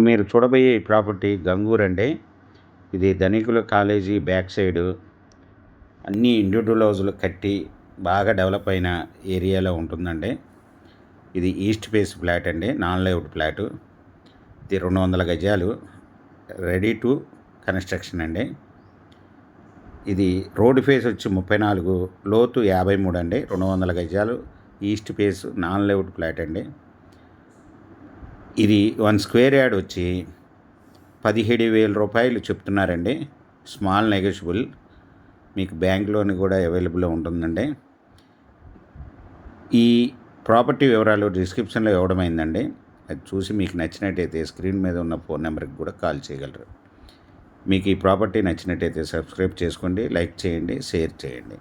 మీరు చూడబోయే ఈ ప్రాపర్టీ గంగూర్ అండి. ఇది ధనికుల కాలేజీ బ్యాక్ సైడు అన్నీ ఇండివిడ్యువల్ హౌజులు కట్టి బాగా డెవలప్ అయిన ఏరియాలో ఉంటుందండి. ఇది ఈస్ట్ ఫేస్ ఫ్లాట్ అండి, నాన్ లేఅవుట్ ఫ్లాటు. ఇది 200 గజాలు, రెడీ టు కన్స్ట్రక్షన్ అండి. ఇది రోడ్ ఫేస్ వచ్చి 34, లోతు 53 అండి. 200 గజాలు, east face non layout flat అండి. ఇది 1 స్క్వేర్ యార్డ్ వచ్చి 17,000 రూపాయలు చెప్తున్నారండి. Small negotiable. మీకు బ్యాంక్ లోన్ కూడా అవైలబుల్లో ఉంటుందండి. ఈ ప్రాపర్టీ వివరాలు డిస్క్రిప్షన్లో ఇవ్వడమైందండి. అది చూసి మీకు నచ్చినట్టయితే స్క్రీన్ మీద ఉన్న ఫోన్ నెంబర్కి కూడా కాల్ చేయగలరు. మీకు ఈ ప్రాపర్టీ నచ్చినట్టయితే సబ్స్క్రైబ్ చేసుకోండి, లైక్ చేయండి, షేర్ చేయండి.